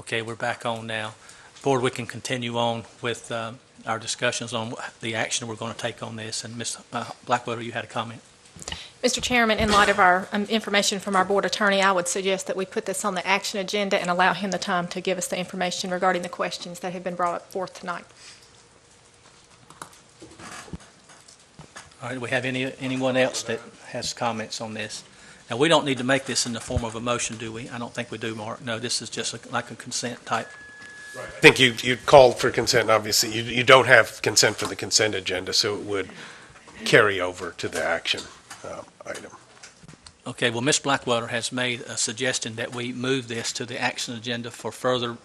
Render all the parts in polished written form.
Okay, we're back on now. Board, we can continue on with our discussions on the action we're going to take on this. And Ms. Blackwater, you had a comment. Mr. Chairman, in light of our information from our board attorney, I would suggest that we put this on the action agenda and allow him the time to give us the information regarding the questions that have been brought forth tonight. All right, do we have anyone else that has comments on this? Now, we don't need to make this in the form of a motion, do we? I don't think we do, Mark. No, this is just like a consent type. Right. I think you called for consent. Obviously, you don't have consent for the consent agenda, so it would carry over to the action item. Okay, well, Ms. Blackwater has made a suggestion that we move this to the action agenda for further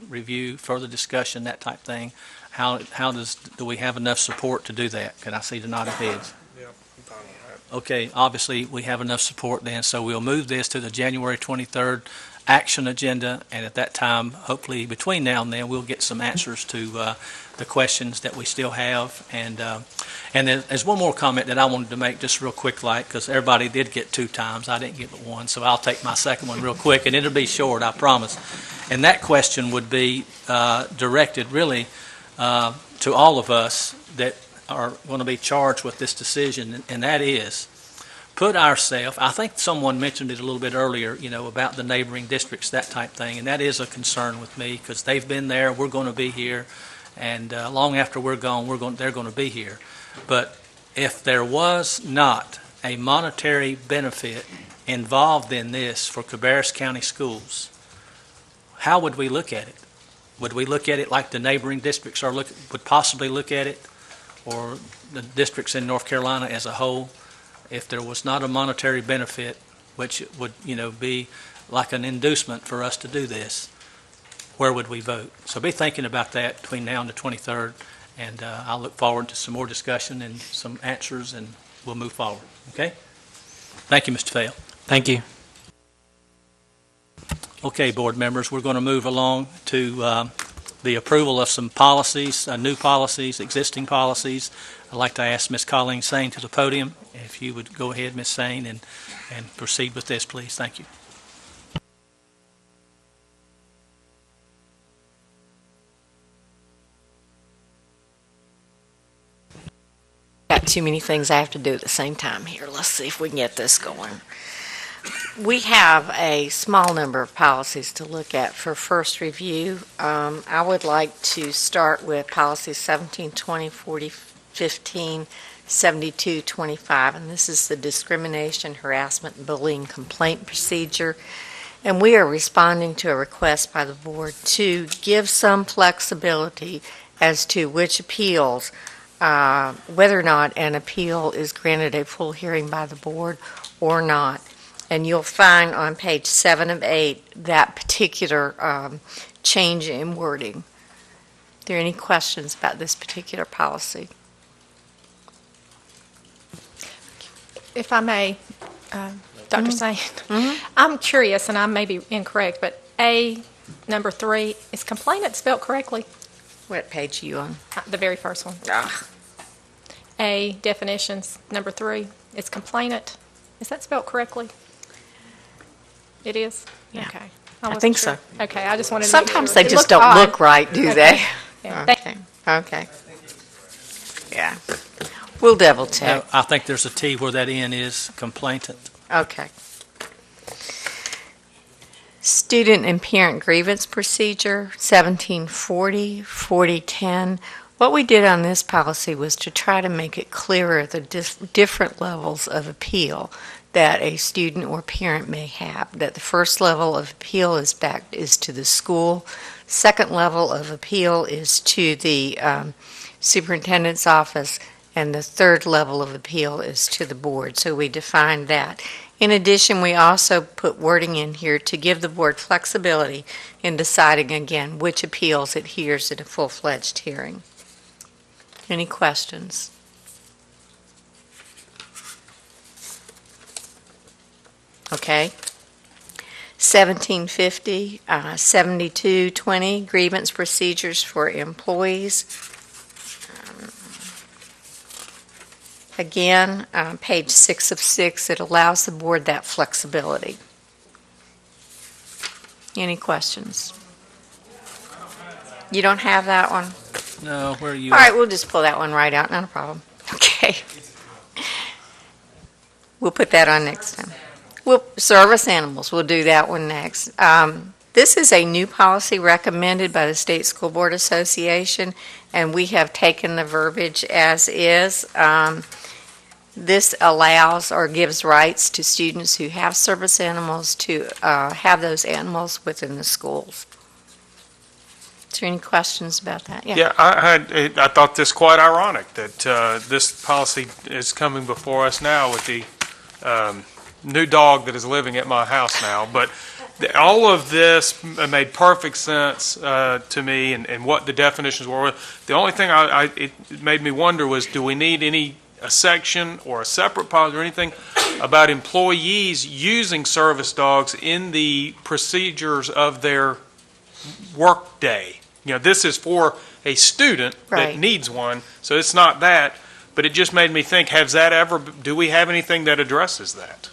review, further discussion, that type thing. Do we have enough support to do that? Can I see the nod of heads? Yeah, I'm fine with that. Okay, obviously, we have enough support then, so we'll move this to the January 23rd action agenda, and at that time, hopefully between now and then, we'll get some answers to the questions that we still have. And then there's one more comment that I wanted to make just real quick, like, because everybody did get 2 times. I didn't get but 1, so I'll take my second one real quick, and it'll be short, I promise. And that question would be directed really to all of us that are going to be charged with this decision, and that is, put ourselves, I think someone mentioned it a little bit earlier, about the neighboring districts, that type thing, and that is a concern with me because they've been there, we're going to be here, and long after we're gone, they're going to be here. But if there was not a monetary benefit involved in this for Cabarrus County schools, how would we look at it? Would we look at it like the neighboring districts would possibly look at it, or the districts in North Carolina as a whole? If there was not a monetary benefit, which would, be like an inducement for us to do this, where would we vote? So be thinking about that between now and the 23rd, and I'll look forward to some more discussion and some answers, and we'll move forward. Okay? Thank you, Mr. Fail. Thank you. Okay, board members, we're going to move along to the approval of some policies, new policies, existing policies. I'd like to ask Ms. Colleen Sane to the podium. If you would go ahead, Ms. Sane, and proceed with this, please. Thank you. Got too many things I have to do at the same time here. Let's see if we can get this going. We have a small number of policies to look at for first review. I would like to start with policies 17, 20, 40, 15, 72, 25, and this is the discrimination, harassment, bullying complaint procedure. And we are responding to a request by the board to give some flexibility as to which appeals, whether or not an appeal is granted a full hearing by the board or not. And you'll find on page 7 of 8 that particular change in wording. Are there any questions about this particular policy? If I may, Dr. Sane, I'm curious, and I may be incorrect, but A, number 3, is complainant spelled correctly? What page are you on? The very first one. A, definitions, number 3, is complainant. Is that spelled correctly? It is? Yeah. Okay. I think so. Okay, I just wanted to Sometimes make sure. they just don't look right, do they? Yeah. Okay. Yeah. We'll double check. I think there's a T where that N is, complainant. Okay. Student and parent grievance procedure, 1740, 4010. What we did on this policy was to try to make it clearer the different levels of appeal that a student or parent may have. That the first level of appeal is to the school. Second level of appeal is to the superintendent's office. And the third level of appeal is to the board. So we defined that. In addition, we also put wording in here to give the board flexibility in deciding, again, which appeals it hears in a full-fledged hearing. Any questions? Okay. 1750, 7220, grievance procedures for employees. Again, page 6 of 6, it allows the board that flexibility. Any questions? You don't have that one? No, where are you All at? right, we'll just pull that one right out, not a problem. Okay. We'll put that on next time. Service animals, we'll do that one next. This is a new policy recommended by the State School Board Association, and we have taken the verbiage as is. This allows or gives rights to students who have service animals to have those animals within the schools. Is there any questions about that? Yeah, I thought this quite ironic that this policy is coming before us now with the new dog that is living at my house now. But all of this made perfect sense to me and what the definitions were. The only thing it made me wonder was, do we need a section or a separate policy or anything about employees using service dogs in the procedures of their work day? This is for a student Right. that needs one, so it's not that. But it just made me think: do we have anything that addresses that?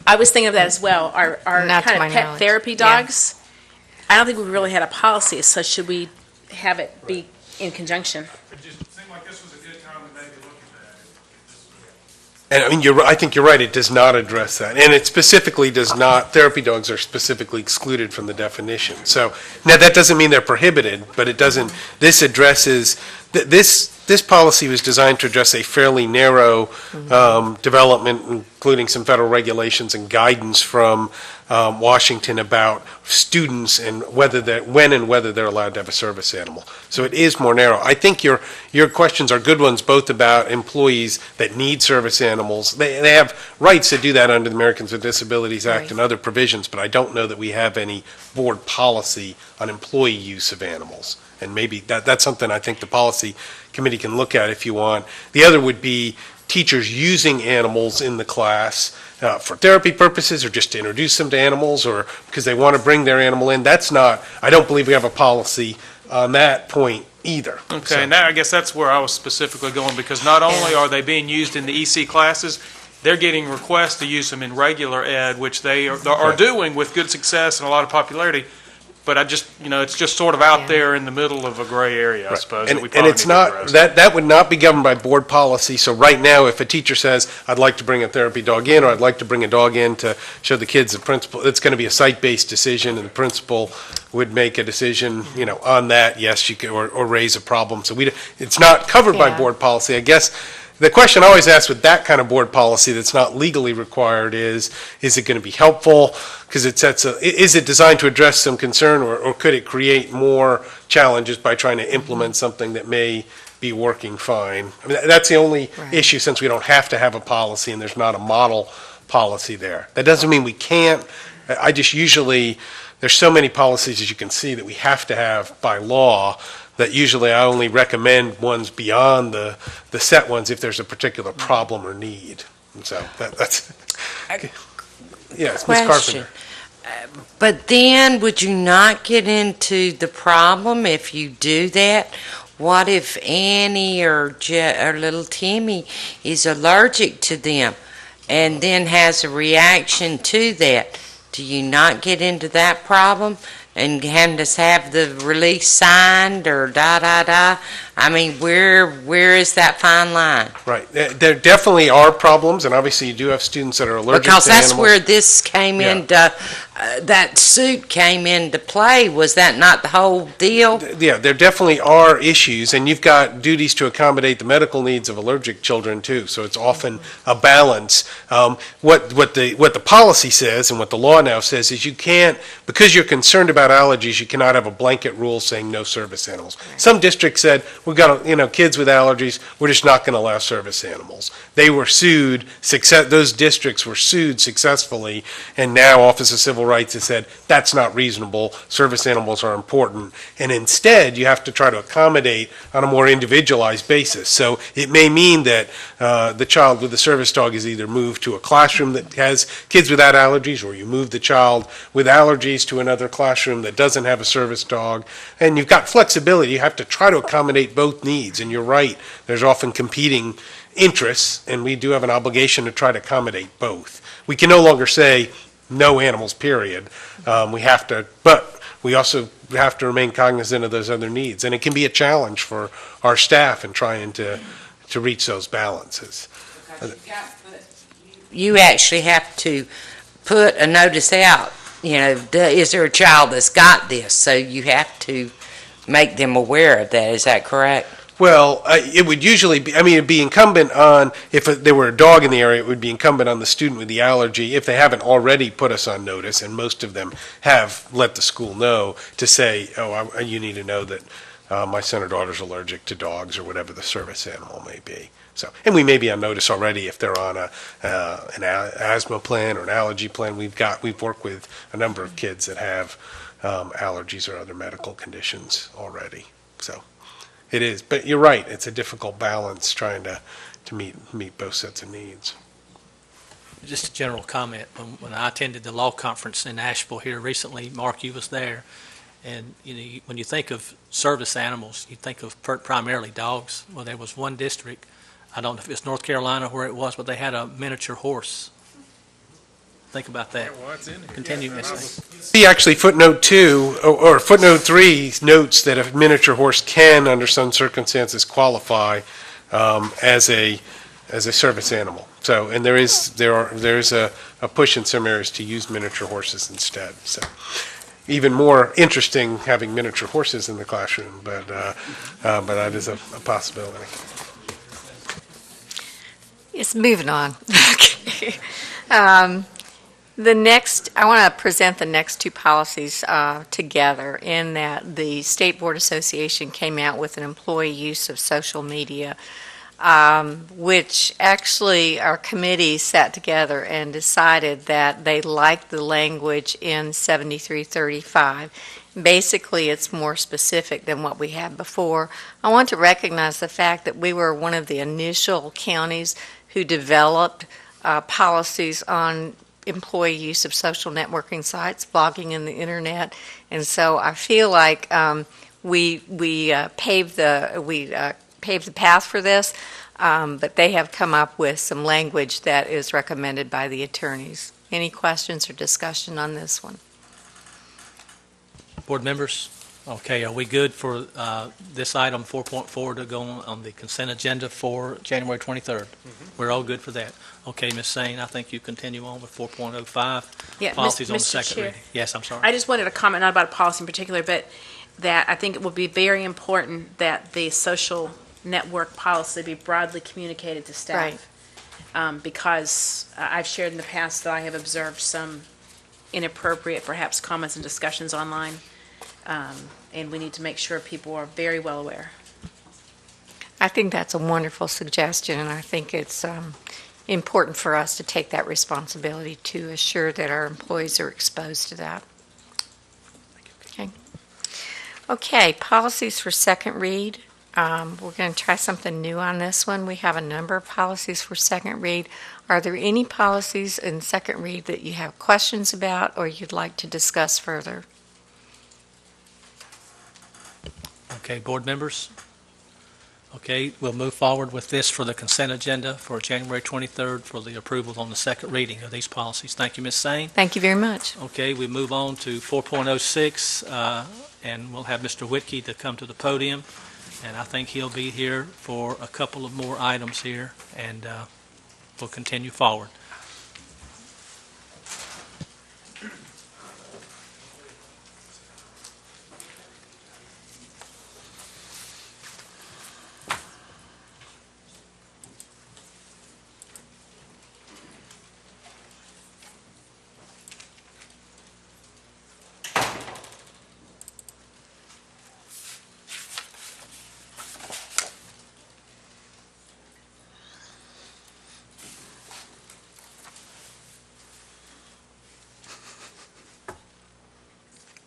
I was thinking of that as well. Our Not to kind my of pet knowledge. therapy Yeah. dogs. I don't think we really had a policy as such. Should we have it be in conjunction? It just seemed like this was a good time to maybe look at that. And I mean, I think you're right, it does not address that. And it specifically does not, therapy dogs are specifically excluded from the definition. So, now that doesn't mean they're prohibited, but it doesn't, this addresses, this policy was designed to address a fairly narrow development, including some federal regulations and guidance from Washington about students and when and whether they're allowed to have a service animal. So it is more narrow. I think your questions are good ones, both about employees that need service animals. They have rights to do that under the Americans with Disabilities Act Right. and other provisions, but I don't know that we have any board policy on employee use of animals. And maybe that's something I think the policy committee can look at if you want. The other would be teachers using animals in the class for therapy purposes or just to introduce them to animals or because they want to bring their animal in. I don't believe we have a policy on that point either. Okay, So- and I guess that's where I was specifically going, because not only are they being used in the EC classes, they're getting requests to use them in regular ed, which they are doing with good success and a lot of popularity. But it's just sort of out there in the middle of a gray area, I suppose. that we And probably it's need to not, address. that would not be governed by board policy. So right now, if a teacher says, I'd like to bring a therapy dog in, or I'd like to bring a dog in to show the kids the principal, it's going to be a site-based decision, and the principal would make a decision, on that, yes, you could, or raise a problem. So it's not covered by Yeah. board policy. I guess the question I always ask with that kind of board policy that's not legally required is it going to be helpful? Because is it designed to address some concern, or could it create more challenges by trying to implement something that may be working fine? I mean, that's the only Right. issue, since we don't have to have a policy and there's not a model policy there. That doesn't mean we can't. There's so many policies, as you can see, that we have to have by law, that usually I only recommend ones beyond the set ones if there's a particular problem or need. And so that's, yes, Ms. Question. Carpenter. But then, would you not get into the problem if you do that? What if Annie or little Timmy is allergic to them and then has a reaction to that? Do you not get into that problem and have the release signed or da-da-da? I mean, where is that fine line? Right. There definitely are problems, and obviously you do have students that are allergic to Because animals. that's where this came Yeah. into, that suit came into play. Was that not the whole deal? Yeah, there definitely are issues, and you've got duties to accommodate the medical needs of allergic children too. So it's often a balance. What the policy says and what the law now says is you can't, because you're concerned about allergies, you cannot have a blanket rule saying no service animals. Some districts said we've got kids with allergies, we're just not going to allow service animals. They were sued. Those districts were sued successfully, and now Office of Civil Rights has said that's not reasonable. Service animals are important, and instead you have to try to accommodate on a more individualized basis. So it may mean that the child with the service dog is either moved to a classroom that has kids without allergies, or you move the child with allergies to another classroom that doesn't have a service dog. And you've got flexibility. You have to try to accommodate both needs. And you're right, there's often competing interests, and we do have an obligation to try to accommodate both. We can no longer say no animals, period. We have to, but we also have to remain cognizant of those other needs. And it can be a challenge for our staff in trying to reach those balances. You actually have to put a notice out, is there a child that's got this? So you have to make them aware of that, is that correct? Well, it would usually be, it'd be incumbent on, if there were a dog in the area, it would be incumbent on the student with the allergy, if they haven't already put us on notice, and most of them have let the school know, to say, you need to know that my son or daughter's allergic to dogs, or whatever the service animal may be. So, and we may be on notice already if they're on an asthma plan or an allergy plan. We've worked with a number of kids that have allergies or other medical conditions already. So it is, but you're right. It's a difficult balance trying to meet both sets of needs. Just a general comment. When I attended the law conference in Asheville here recently, Mark, you was there, and when you think of service animals, you think of primarily dogs. Well, there was one district, I don't know if it's North Carolina where it was, but they had a miniature horse. Think about that. Continue, Ms. Lane. See, actually, footnote 2 or footnote 3 notes that a miniature horse can, under some circumstances, qualify as a service animal. So, and there is a push in some areas to use miniature horses instead. So, even more interesting having miniature horses in the classroom, but that is a possibility. Yes, moving on. Okay. I want to present the next two policies together, in that the State Board Association came out with an employee use of social media, which actually our committee sat together and decided that they liked the language in 7335. Basically, it's more specific than what we had before. I want to recognize the fact that we were one of the initial counties who developed policies on employee use of social networking sites, blogging in the internet, and so I feel like we paved the path for this, but they have come up with some language that is recommended by the attorneys. Any questions or discussion on this one? Board members, okay, are we good for this item 4.4 to go on the consent agenda for January 23rd? We're all good for that. Okay, Ms. Sane, I think you continue on with 4.05. Yeah, Policies on the Mr. second Chair. reading. Yes, I'm sorry. I just wanted to comment, not about a policy in particular, but that I think it would be very important that the social network policy be broadly communicated to staff. Because I've shared in the past that I have observed some inappropriate, perhaps, comments and discussions online, and we need to make sure people are very well aware. I think that's a wonderful suggestion, and I think it's important for us to take that responsibility to assure that our employees are exposed to that. Okay, policies for second read. We're going to try something new on this one. We have a number of policies for second read. Are there any policies in second read that you have questions about or you'd like to discuss further? Okay, board members? Okay, we'll move forward with this for the consent agenda for January 23rd for the approval on the second reading of these policies. Thank you, Ms. Sane. Thank you very much. Okay, we move on to 4.06, and we'll have Mr. Whitkey to come to the podium, and I think he'll be here for a couple of more items here, and we'll continue forward.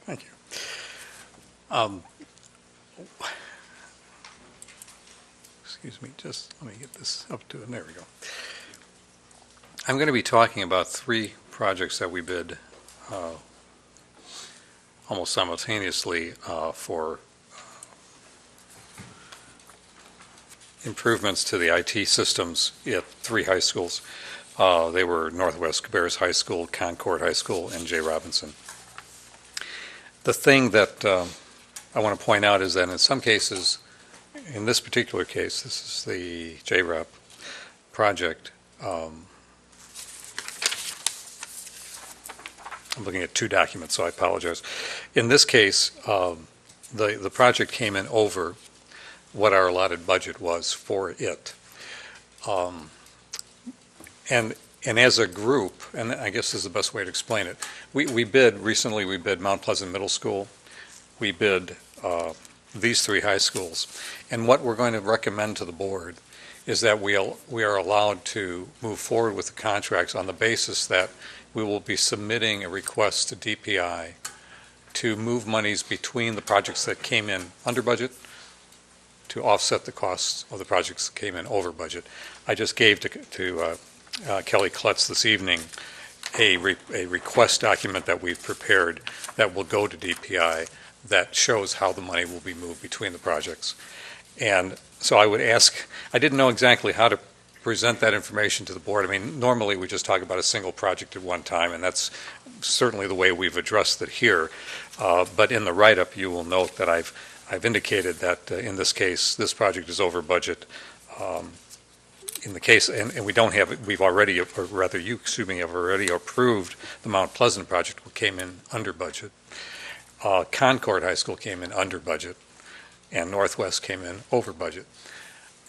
Thank you. Excuse me, just let me get this up to, and there we go. I'm going to be talking about three projects that we bid almost simultaneously for improvements to the IT systems at three high schools. They were Northwest Cabarrus High School, Concord High School, and J. Robinson. The thing that I want to point out is that in some cases, in this particular case, this is the JRAP project. I'm looking at two documents, so I apologize. In this case, the project came in over what our allotted budget was for it. And as a group, and I guess this is the best way to explain it, we bid Mount Pleasant Middle School, we bid these three high schools. And what we're going to recommend to the board is that we are allowed to move forward with the contracts on the basis that we will be submitting a request to DPI to move monies between the projects that came in under budget to offset the costs of the projects that came in over budget. I just gave to Kelly Klutz this evening a request document that we've prepared that will go to DPI that shows how the money will be moved between the projects. And so I would ask, I didn't know exactly how to present that information to the board. I mean, normally we just talk about a single project at one time, and that's certainly the way we've addressed it here. But in the write-up, you will note that I've indicated that in this case, this project is over budget. In the case, and we don't have, we've already, or rather you, excuse me, have already approved the Mount Pleasant project, which came in under budget. Concord High School came in under budget, and Northwest came in over budget.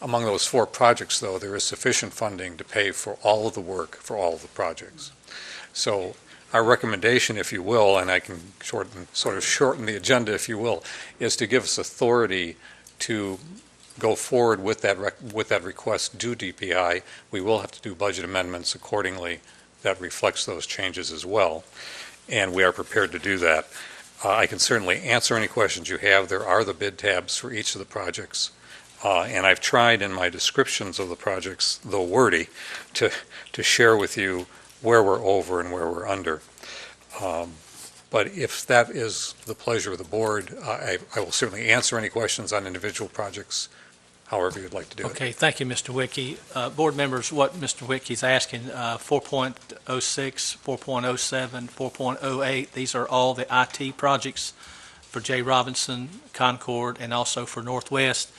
Among those four projects, though, there is sufficient funding to pay for all of the work for all of the projects. So our recommendation, if you will, and I can sort of shorten the agenda, if you will, is to give us authority to go forward with that request due DPI. We will have to do budget amendments accordingly that reflects those changes as well, and we are prepared to do that. I can certainly answer any questions you have. There are the bid tabs for each of the projects. And I've tried in my descriptions of the projects, though wordy, to share with you where we're over and where we're under. But if that is the pleasure of the board, I will certainly answer any questions on individual projects, however you'd like to do it. Okay, thank you, Mr. Wickey. Board members, what Mr. Wickey's asking, 4.06, 4.07, 4.08, these are all the IT projects for J. Robinson, Concord, and also for Northwest.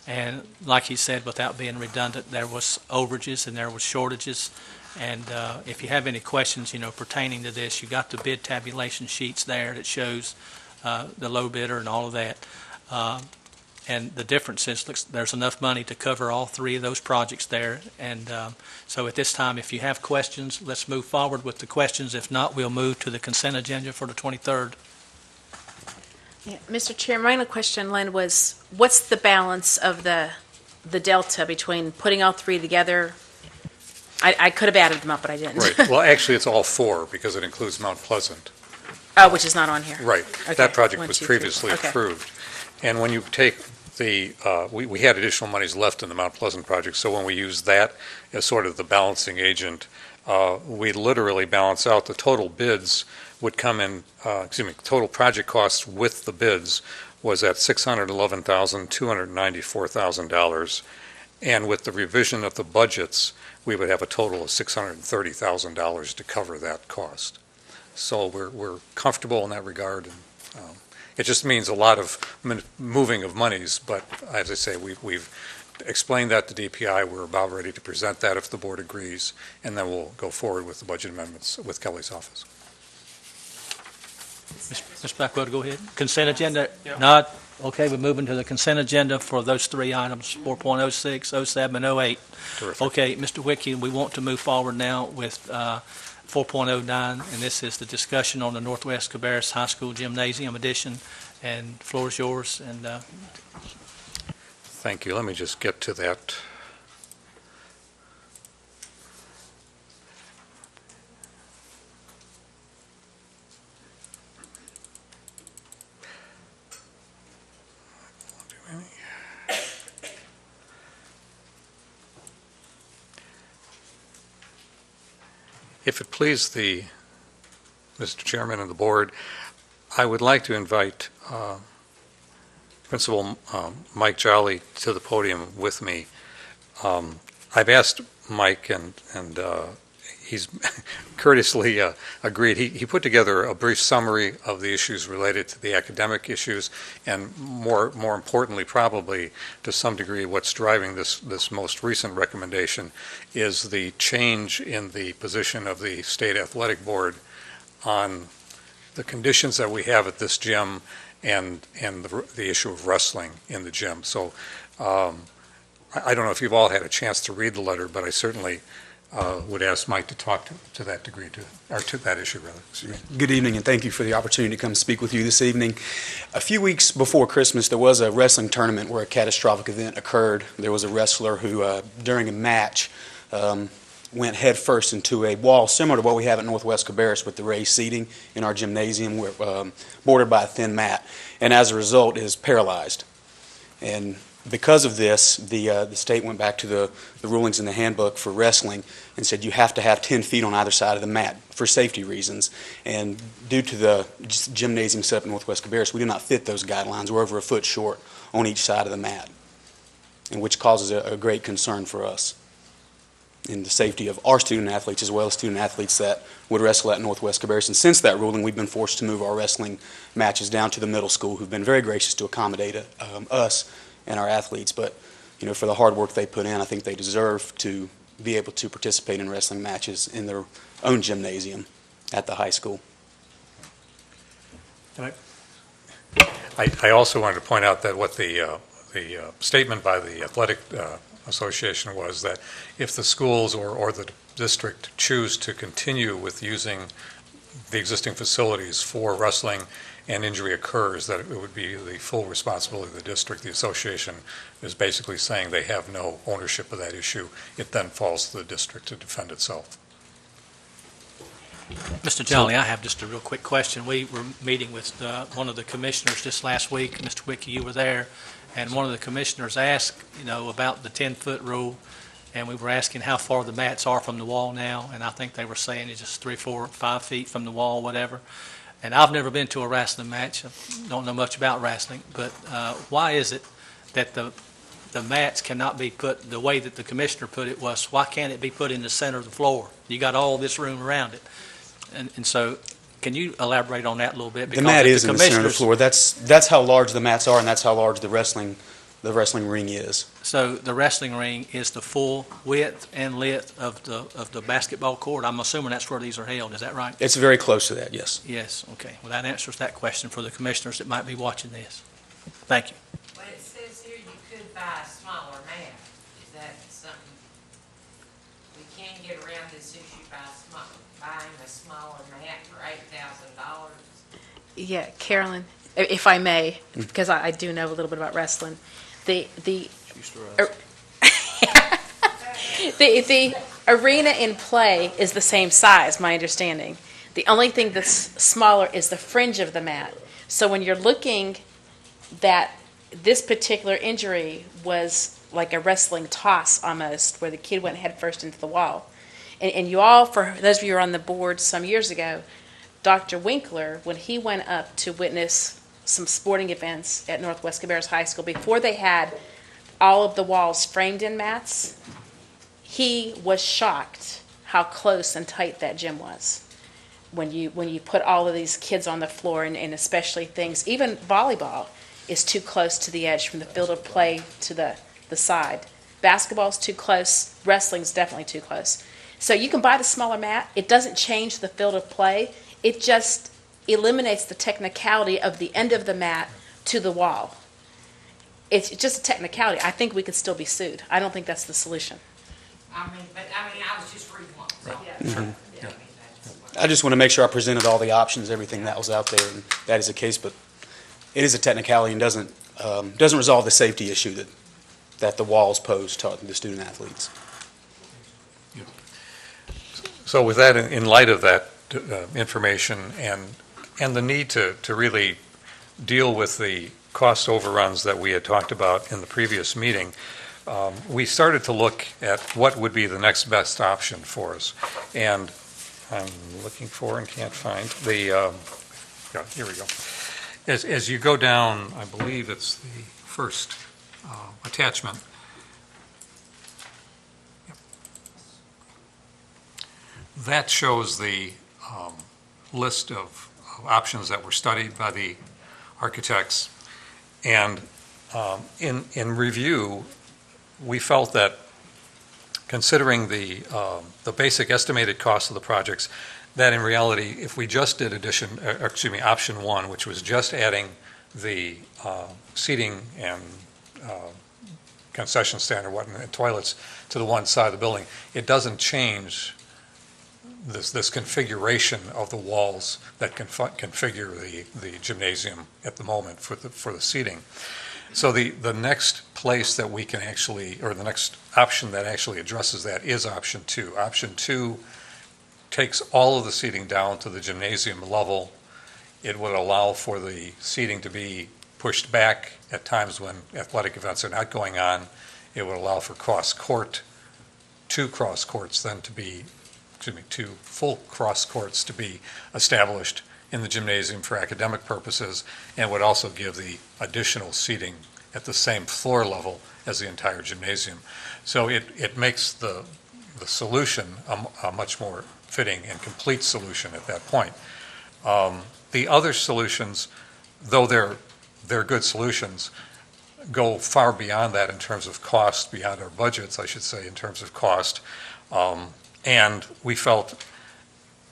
And like he said, without being redundant, there was overages and there was shortages. And if you have any questions, pertaining to this, you got the bid tabulation sheets there that shows the low bidder and all of that. And the difference is there's enough money to cover all three of those projects there. And so at this time, if you have questions, let's move forward with the questions. If not, we'll move to the consent agenda for the 23rd. Yeah, Mr. Chair, my only question, Lynn, was what's the balance of the delta between putting all three together? I could have added them up, but I didn't. Right. Well, actually, it's all four because it includes Mount Pleasant. Oh, which is not on here. Right. Okay. That project 1, was 2, 3. previously Okay. approved. And when you take we had additional monies left in the Mount Pleasant project, so when we use that as sort of the balancing agent, we literally balance out the total bids would come in, total project costs with the bids was at $611,294,000. And with the revision of the budgets, we would have a total of $630,000 to cover that cost. So we're comfortable in that regard. And, it just means a lot of moving of monies, but as I say, we've explained that to DPI. We're about ready to present that if the board agrees, and then we'll go forward with the budget amendments with Kelly's office. Ms. Blackwell, go ahead. Consent agenda? Yeah. Not? Okay, we're moving to the consent agenda for those three items, 4.06, 07, and 08. Terrific. Okay, Mr. Wickey, we want to move forward now with 4.09, and this is the discussion on the Northwest Cabarrus High School Gymnasium addition, and floor is yours. And Thank you. Let me just get to that. If it please the Mr. Chairman and the board, I would like to invite Principal Mike Jolly to the podium with me. I've asked Mike, and he's courteously agreed. He put together a brief summary of the issues related to the academic issues, and more importantly, probably to some degree, what's driving this most recent recommendation is the change in the position of the State Athletic Board on the conditions that we have at this gym and the issue of wrestling in the gym. So I don't know if you've all had a chance to read the letter, but I certainly would ask Mike to talk to that degree, or to that issue, rather. Excuse me. Good evening, and thank you for the opportunity to come speak with you this evening. A few weeks before Christmas, there was a wrestling tournament where a catastrophic event occurred. There was a wrestler who, during a match, went headfirst into a wall similar to what we have at Northwest Cabarrus with the raised seating in our gymnasium, bordered by a thin mat, and as a result is paralyzed. And because of this, the state went back to the rulings in the handbook for wrestling and said you have to have 10 feet on either side of the mat for safety reasons. And due to the gymnasium set up in Northwest Cabarrus, we do not fit those guidelines. We're over a foot short on each side of the mat, and which causes a great concern for us in the safety of our student athletes as well as student athletes that would wrestle at Northwest Cabarrus. And since that ruling, we've been forced to move our wrestling matches down to the middle school, who've been very gracious to accommodate us and our athletes. But, you know, for the hard work they put in, I think they deserve to be able to participate in wrestling matches in their own gymnasium at the high school. I also wanted to point out that what the statement by the Athletic Association was that if the schools or the district choose to continue with using the existing facilities for wrestling and injury occurs, that it would be the full responsibility of the district. The association is basically saying they have no ownership of that issue. It then falls to the district to defend itself. Mr. Jolly, I have just a real quick question. We were meeting with one of the commissioners just last week. Mr. Wicke, you were there, and one of the commissioners asked, about the 10-foot rule, and we were asking how far the mats are from the wall now, and I think they were saying it's just 3, 4, 5 feet from the wall, whatever. And I've never been to a wrestling match. I don't know much about wrestling, but why is it that the mats cannot be put, the way that the commissioner put it was, why can't it be put in the center of the floor? You got all this room around it. And so, can you elaborate on that a little bit? The mat is in the center of the floor. That's how large the mats are, and that's how large the wrestling ring is. So the wrestling ring is the full width and length of the basketball court. I'm assuming that's where these are held. Is that right? It's very close to that, yes. Yes. Okay. Well, that answers that question for the commissioners that might be watching this. Thank you. Well, it says here you could buy a smaller mat. Is that something we can get around this issue by buying a smaller mat for $8,000? Yeah, Carolyn, if I may, because I do know a little bit about wrestling, the arena in play is the same size, my understanding. The only thing that's smaller is the fringe of the mat. So when you're looking that this particular injury was like a wrestling toss almost, where the kid went head first into the wall. And you all, for those of you who were on the board some years ago, Dr. Winkler, when he went up to witness some sporting events at Northwest Cabarrus High School, before they had all of the walls framed in mats, he was shocked how close and tight that gym was. When you put all of these kids on the floor, and especially things, even volleyball is too close to the edge from the field of play to the side. Basketball's too close, wrestling's definitely too close. So you can buy the smaller mat. It doesn't change the field of play. It just eliminates the technicality of the end of the mat to the wall. It's just a technicality. I think we could still be sued. I don't think that's the solution. I was just reading one. So. Yeah. I just want to make sure I presented all the options, everything that was out there, and that is the case. But it is a technicality and doesn't resolve the safety issue that the walls pose to the student athletes. So with that, in light of that information and the need to really deal with the cost overruns that we had talked about in the previous meeting, we started to look at what would be the next best option for us. And I'm looking for and can't find the, yeah, here we go. As you go down, I believe it's the first attachment. that shows the list of options that were studied by the architects. And in review, we felt that considering the basic estimated cost of the projects, that in reality, if we just did option one, which was just adding the seating and concession stand or whatnot, and toilets to the one side of the building, it doesn't change this configuration of the walls that configure the gymnasium at the moment for the seating. So the next place that we can actually, or the next option that actually addresses that is option two. Option two takes all of the seating down to the gymnasium level. It would allow for the seating to be pushed back at times when athletic events are not going on. It would allow for two full cross courts to be established in the gymnasium for academic purposes, and would also give the additional seating at the same floor level as the entire gymnasium. So it makes the solution a much more fitting and complete solution at that point. The other solutions, though they're good solutions, go far beyond that in terms of cost, beyond our budgets, I should say, in terms of cost. And we felt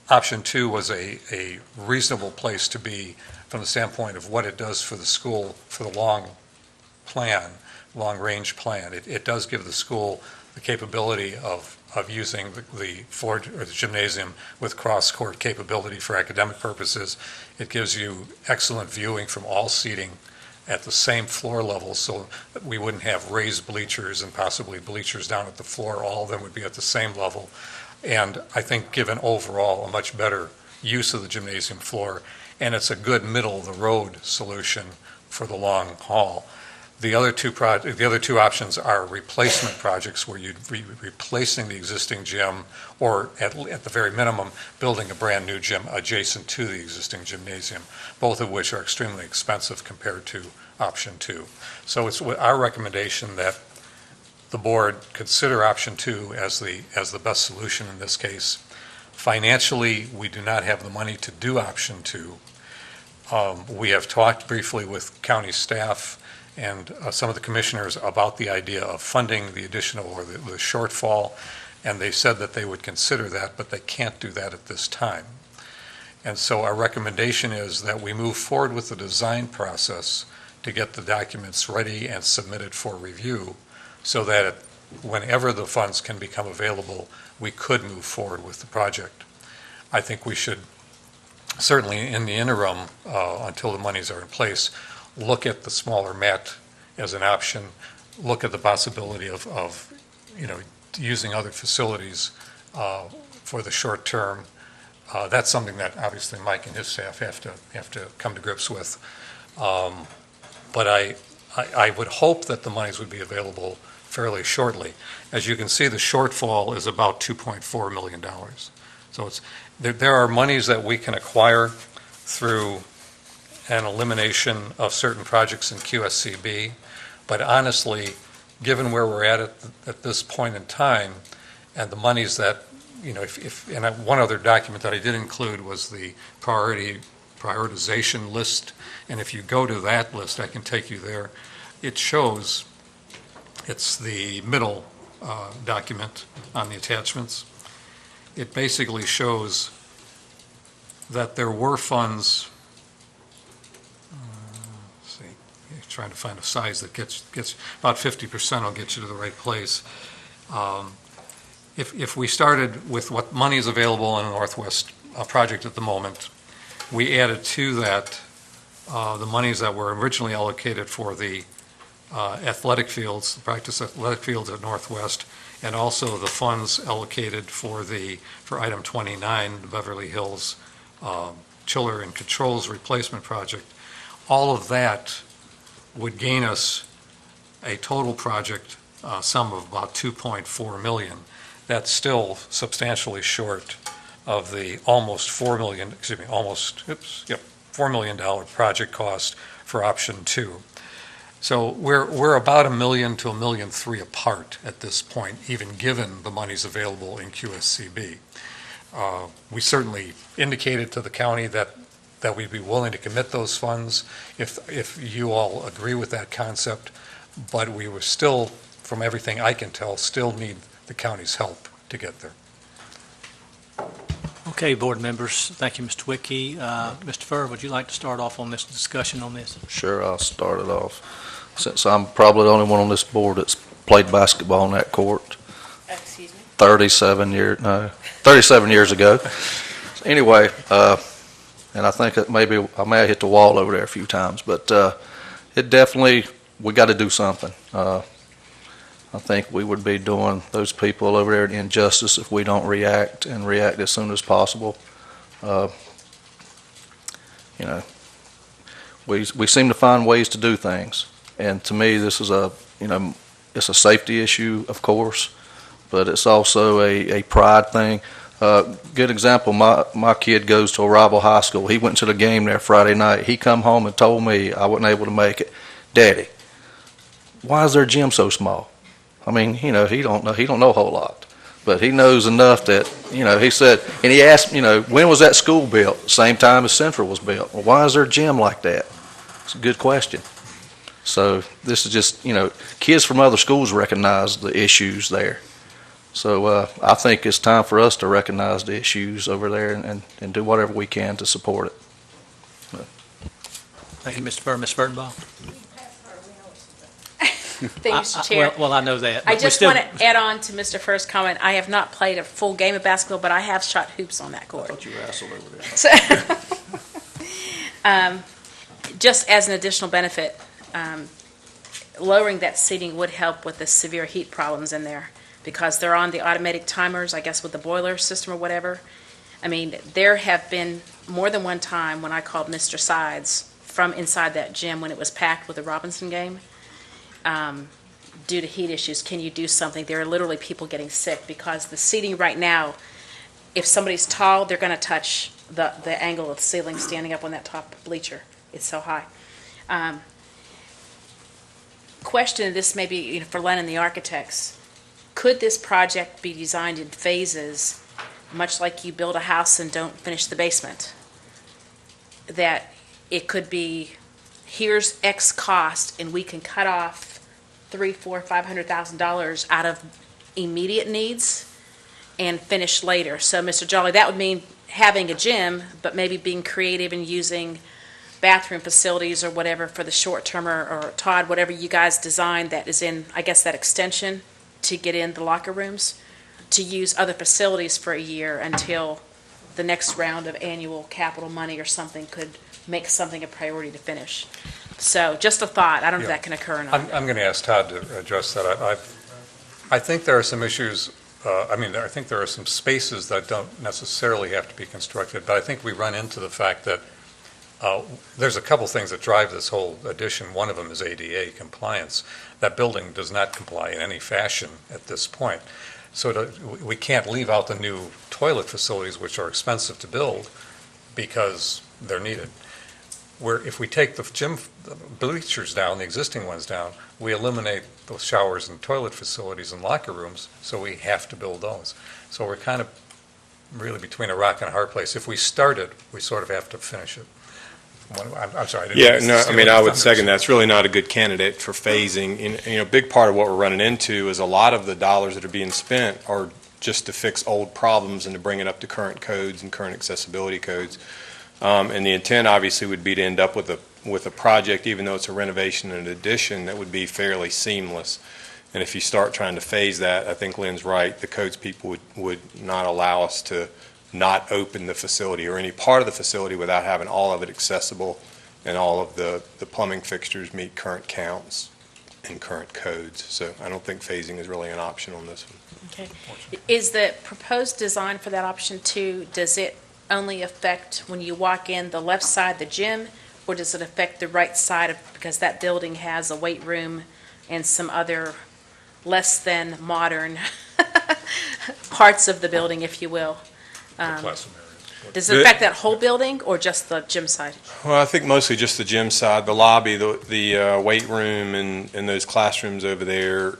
option two was a reasonable place to be from the standpoint of what it does for the school for the long-range plan. It does give the school the capability of using the floor or the gymnasium with cross-court capability for academic purposes. It gives you excellent viewing from all seating at the same floor level, so that we wouldn't have raised bleachers and possibly bleachers down at the floor. All of them would be at the same level. And I think given overall a much better use of the gymnasium floor, and it's a good middle-of-the-road solution for the long haul. The other two options are replacement projects where you'd be replacing the existing gym, or at the very minimum, building a brand-new gym adjacent to the existing gymnasium, both of which are extremely expensive compared to option two. So it's our recommendation that the board consider option two as the best solution in this case. Financially, we do not have the money to do option two. We have talked briefly with county staff and some of the commissioners about the idea of funding the additional or the shortfall, and they said that they would consider that, but they can't do that at this time. And so our recommendation is that we move forward with the design process to get the documents ready and submitted for review, so that whenever the funds can become available, we could move forward with the project. I think we should, certainly in the interim, until the monies are in place, look at the smaller mat as an option, look at the possibility of using other facilities for the short term. That's something that obviously Mike and his staff have to come to grips with. But I would hope that the monies would be available fairly shortly. As you can see, the shortfall is about $2.4 million. So there are monies that we can acquire through an elimination of certain projects in QSCB, but honestly, given where we're at this point in time, and the monies that, and one other document that I did include was the prioritization list, and if you go to that list, I can take you there. It shows, it's the middle document on the attachments. It basically shows that there were funds. Trying to find a size that gets about 50% will get you to the right place. If we started with what money is available in the Northwest project at the moment, we added to that the monies that were originally allocated for the athletic fields, the practice athletic fields at Northwest, and also the funds allocated for item 29, the Beverly Hills chiller and controls replacement project. All of that would gain us a total project sum of about $2.4 million. That's still substantially short of the almost $4 million project cost for option two. So we're about $1 million to $1.3 million apart at this point, even given the monies available in QSCB. We certainly indicated to the county that we'd be willing to commit those funds if you all agree with that concept, but we were still, from everything I can tell, still need the county's help to get there. Okay, board members, thank you, Mr. Wickey. Mr. Furr, would you like to start off on this discussion on this? Sure, I'll start it off. Since I'm probably the only one on this board that's played basketball on that court. Excuse me? 37 years ago. Anyway, and I think that maybe I may have hit the wall over there a few times, but it definitely, we got to do something. I think we would be doing those people over there an injustice if we don't react and react as soon as possible. We seem to find ways to do things, and to me, this is it's a safety issue, of course, but it's also a pride thing. Good example, my kid goes to a rival high school. He went to the game there Friday night. He come home and told me I wasn't able to make it. Daddy, why is their gym so small? I mean, he don't know a whole lot, but he knows enough that, he said, and he asked, when was that school built? Same time as Central was built. Well, why is their gym like that? It's a good question. So this is just, kids from other schools recognize the issues there. So I think it's time for us to recognize the issues over there and do whatever we can to support it. Thank you, Mr. Furr. Ms. Furtenbaugh? Thank you, Mr. Chair. Well, I know that. I but we just still- want to add on to Mr. Furr's comment. I have not played a full game of basketball, but I have shot hoops on that I court. thought you wrestled over there. So, just as an additional benefit, lowering that seating would help with the severe heat problems in there because they're on the automatic timers, I guess with the boiler system or whatever. I mean, there have been more than one time when I called Mr. Sides from inside that gym when it was packed with the Robinson game. Due to heat issues, can you do something? There are literally people getting sick because the seating right now, if somebody's tall, they're going to touch the angle of the ceiling standing up on that top bleacher. It's so high. Question, this may be for Len and the architects. Could this project be designed in phases, much like you build a house and don't finish the basement? That it could be, here's X cost, and we can cut off $300,000, $400,000, $500,000 out of immediate needs and finish later. So, Mr. Jolly, that would mean having a gym, but maybe being creative and using bathroom facilities or whatever for the short term, or Todd, whatever you guys designed that is in, I guess, that extension to get in the locker rooms, to use other facilities for a year until the next round of annual capital money or something could make something a priority to finish. So just a thought. I don't know if that can occur or not. I'm going to ask Todd to address that. I think there are some issues, I think there are some spaces that don't necessarily have to be constructed, but I think we run into the fact that there's a couple things that drive this whole addition. One of them is ADA compliance. That building does not comply in any fashion at this point. So we can't leave out the new toilet facilities, which are expensive to build, because they're needed. Where if we take the gym bleachers down, the existing ones down, we eliminate those showers and toilet facilities and locker rooms, so we have to build those. So we're kind of really between a rock and a hard place. If we start it, we sort of have to finish it. I'm sorry. I would second that. It's really not a good candidate for phasing. And, a big part of what we're running into is a lot of the dollars that are being spent are just to fix old problems and to bring it up to current codes and current accessibility codes. And the intent obviously would be to end up with a project, even though it's a renovation and addition, that would be fairly seamless. And if you start trying to phase that, I think Lynn's right, the codes people would not allow us to not open the facility or any part of the facility without having all of it accessible and all of the plumbing fixtures meet current counts and current codes. So I don't think phasing is really an option on this one. Okay. Is the proposed design for that option 2, does it only affect when you walk in the left side, the gym, or does it affect the right side because that building has a weight room and some other less than modern parts of the building, if you will? The classroom areas. Does it affect that whole building or just the gym side? Well, I think mostly just the gym side, the lobby, the weight room, and those classrooms over there.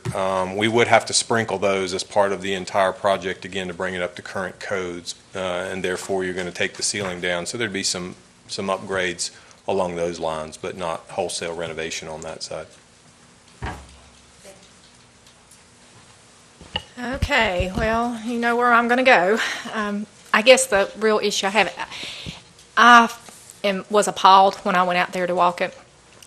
We would have to sprinkle those as part of the entire project again to bring it up to current codes, and therefore you're going to take the ceiling down. So there'd be some upgrades along those lines, but not wholesale renovation on that side. Okay, well, you know where I'm going to go. I guess the real issue I was appalled when I went out there to walk it,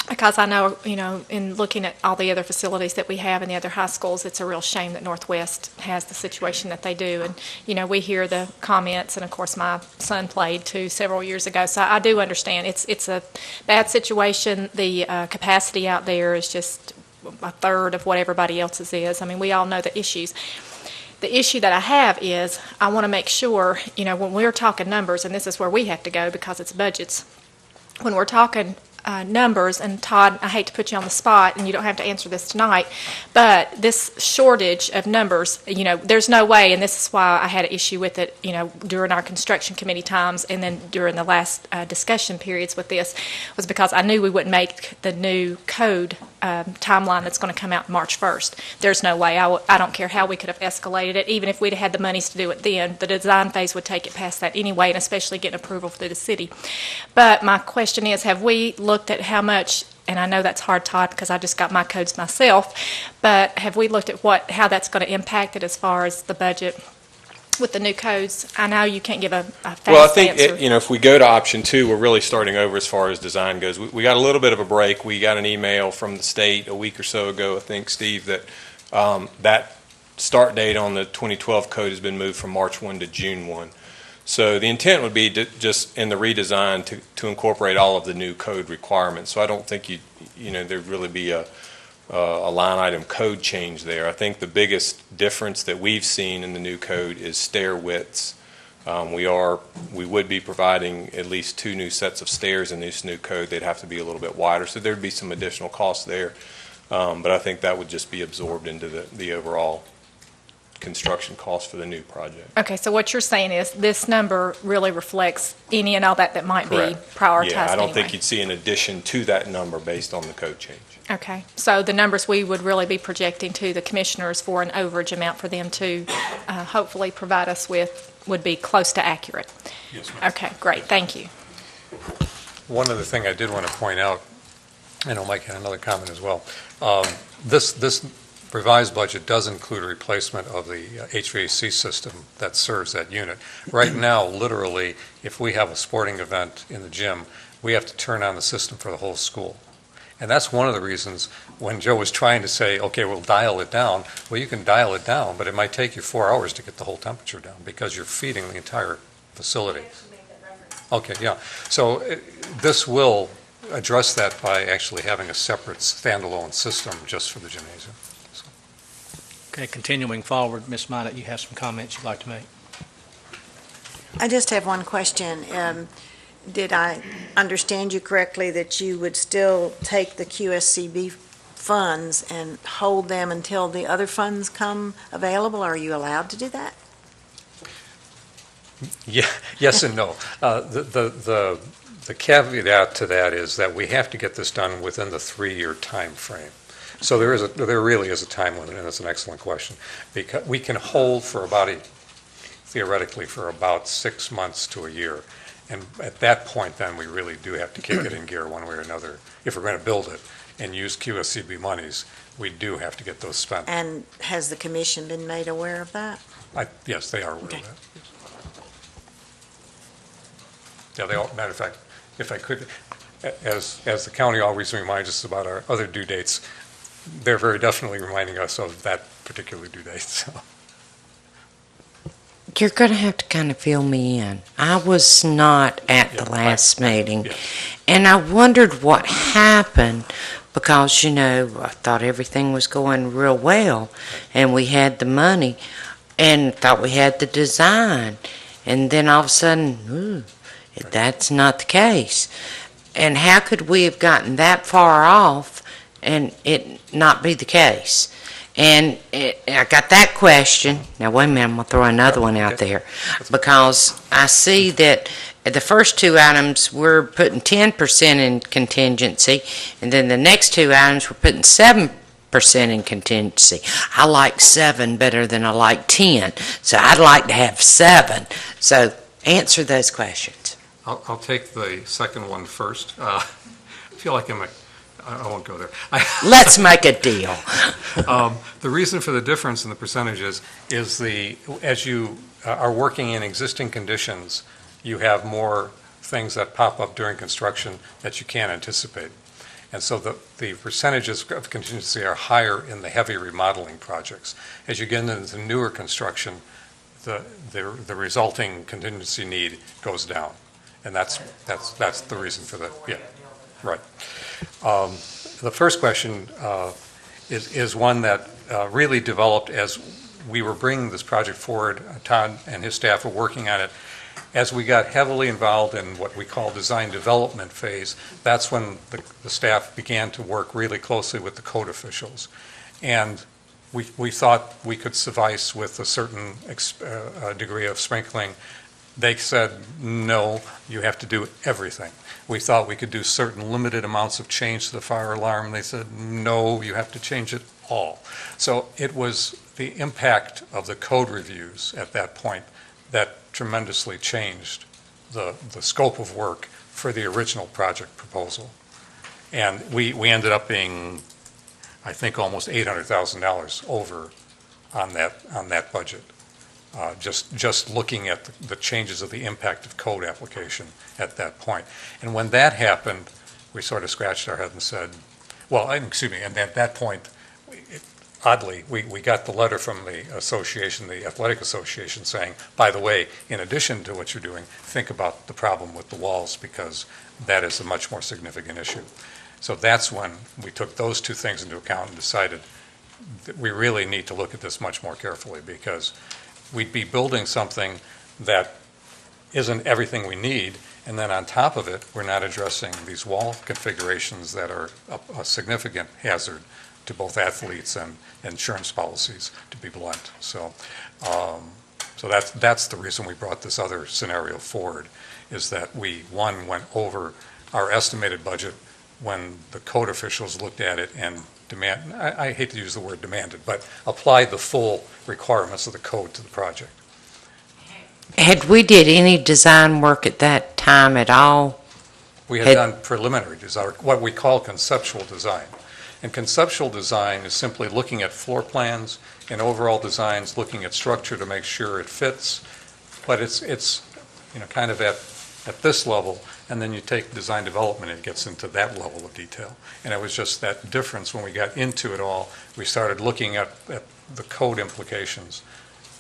because I know, in looking at all the other facilities that we have in the other high schools, it's a real shame that Northwest has the situation that they do. And, we hear the comments, and of course my son played too several years ago, so I do understand. It's a bad situation. The capacity out there is just a third of what everybody else's is. I mean, we all know the issues. The issue that I have is I want to make sure, when we're talking numbers, and this is where we have to go because it's budgets, when we're talking numbers, and Todd, I hate to put you on the spot, and you don't have to answer this tonight, but this shortage of numbers, there's no way, and this is why I had an issue with it, during our construction committee times, and then during the last discussion periods with this, was because I knew we wouldn't make the new code timeline that's going to come out March 1st. There's no way. I don't care how we could have escalated it. Even if we'd have had the monies to do it then, the design phase would take it past that anyway, and especially getting approval through the city. But my question is, have we looked at how much, and I know that's hard, Todd, because I just got my codes myself, but have we looked at how that's going to impact it as far as the budget with the new codes? I know you can't give a fast Well, I think, answer. if we go to option 2, we're really starting over as far as design goes. We got a little bit of a break. We got an email from the state a week or so ago, I think, Steve, that that start date on the 2012 code has been moved from March 1 to June 1. So the intent would be to just in the redesign to incorporate all of the new code requirements. So I don't think there'd really be a line item code change there. I think the biggest difference that we've seen in the new code is stair widths. We would be providing at least 2 new sets of stairs in this new code. They'd have to be a little bit wider, so there'd be some additional costs there. But I think that would just be absorbed into the overall construction cost for the new project. Okay, so what you're saying is this number really reflects any and all that might Correct. be prioritized Yeah, I don't think anyway. you'd see an addition to that number based on the code change. Okay, so the numbers we would really be projecting to the commissioners for an overage amount for them to hopefully provide us with would be close to accurate. Yes, ma'am. Okay, great, thank you. One other thing I did want to point out, I know Mike had another comment as well. This revised budget does include a replacement of the HVAC system that serves that unit. Right now, literally, if we have a sporting event in the gym, we have to turn on the system for the whole school. And that's one of the reasons when Joe was trying to say, okay, we'll dial it down, well, you can dial it down, but it might take you 4 hours to get the whole temperature down because you're feeding the entire facility. Okay, yeah. So this will address that by actually having a separate standalone system just for the gymnasium. Okay, continuing forward, Ms. Minot, you have some comments you'd like to make? I just have one question. Did I understand you correctly that you would still take the QSCB funds and hold them until the other funds come available? Are you allowed to do that? Yeah, yes and no. The caveat to that is that we have to get this done within the 3-year time frame. So there really is a time limit, and that's an excellent question. Because we can hold for theoretically for about 6 months to a year. And at that point, then, we really do have to kick it in gear one way or another. If we're going to build it and use QSCB monies, we do have to get those spent. And has the commission been made aware of that? Yes, they are aware Okay. of that. Yeah, they all, matter of fact, if I could, as the county always reminds us about our other due dates, they're very definitely reminding us of that particular due date, so. You're going to have to kind of fill me in. I was not at the last meeting, Yeah. and I wondered what happened because, I thought everything was going real well, and we had the money, and thought we had the design, and then all of a sudden, that's not the case. And how could we have gotten that far off and it not be the case? And I got that question. Now, wait a minute, I'm going to throw another one out there. Because I see that the first two items, we're putting 10% in contingency, and then the next two items, we're putting 7% in contingency. I like 7 better than I like 10, so I'd like to have 7. So answer those questions. I'll take the second one first. I feel like I won't go there. Let's make a deal. The reason for the difference in the percentages is as you are working in existing conditions, you have more things that pop up during construction that you can't anticipate. And so the percentages of contingency are higher in the heavy remodeling projects. As you get into newer construction, the resulting contingency need goes down. And that's the reason for that. Yeah, right. The first question is one that really developed as we were bringing this project forward. Todd and his staff were working on it. As we got heavily involved in what we call design development phase, that's when the staff began to work really closely with the code officials. And we thought we could suffice with a certain degree of sprinkling. They said, no, you have to do everything. We thought we could do certain limited amounts of change to the fire alarm. They said, no, you have to change it all. So it was the impact of the code reviews at that point that tremendously changed the scope of work for the original project proposal. And we ended up being, I think, almost $800,000 over on that budget. Just looking at the changes of the impact of code application at that point. And when that happened, we sort of scratched our head and said, well, excuse me, and at that point, oddly, we got the letter from the association, the athletic association, saying, by the way, in addition to what you're doing, think about the problem with the walls, because that is a much more significant issue. So that's when we took those two things into account and decided that we really need to look at this much more carefully, because we'd be building something that isn't everything we need, and then on top of it, we're not addressing these wall configurations that are a significant hazard to both athletes and insurance policies, to be blunt. So that's the reason we brought this other scenario forward, is that we, one, went over our estimated budget when the code officials looked at it and I hate to use the word demanded, but applied the full requirements of the code to the project. Had we did any design work at that time at all? We had done preliminary design, what we call conceptual design. And conceptual design is simply looking at floor plans and overall designs, looking at structure to make sure it fits. But it's kind of at this level, and then you take design development and it gets into that level of detail. And it was just that difference when we got into it all, we started looking at the code implications,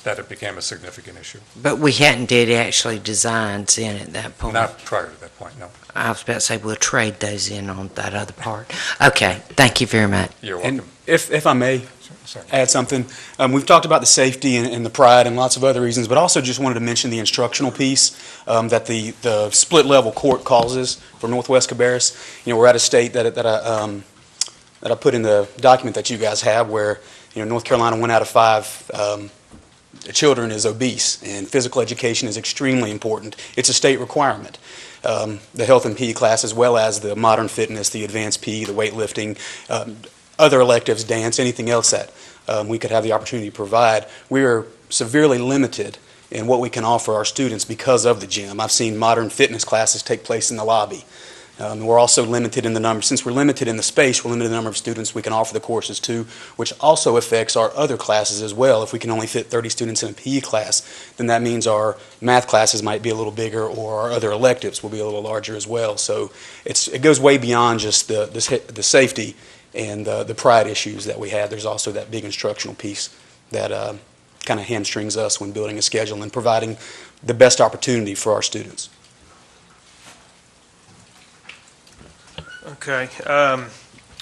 that it became a significant issue. But we hadn't did actually designs in at that point. Not prior to that point, no. I was about to say we'll trade those in on that other part. Okay, thank you very much. You're welcome. And if I may Sorry. add something, we've talked about the safety and the pride and lots of other reasons, but also just wanted to mention the instructional piece that the split level court causes for Northwest Cabarrus. We're at a state that I put in the document that you guys have, where North Carolina 1 out of 5 children is obese, and physical education is extremely important. It's a state requirement. The health and PE class, as well as the modern fitness, the advanced PE, the weightlifting, other electives, dance, anything else that we could have the opportunity to provide. We are severely limited in what we can offer our students because of the gym. I've seen modern fitness classes take place in the lobby. We're also limited in the number, since we're limited in the space, we're limited in the number of students we can offer the courses to, which also affects our other classes as well. If we can only fit 30 students in a PE class, then that means our math classes might be a little bigger, or our other electives will be a little larger as well. So it goes way beyond just the safety and the pride issues that we have. There's also that big instructional piece that kind of hamstrings us when building a schedule and providing the best opportunity for our students. Okay.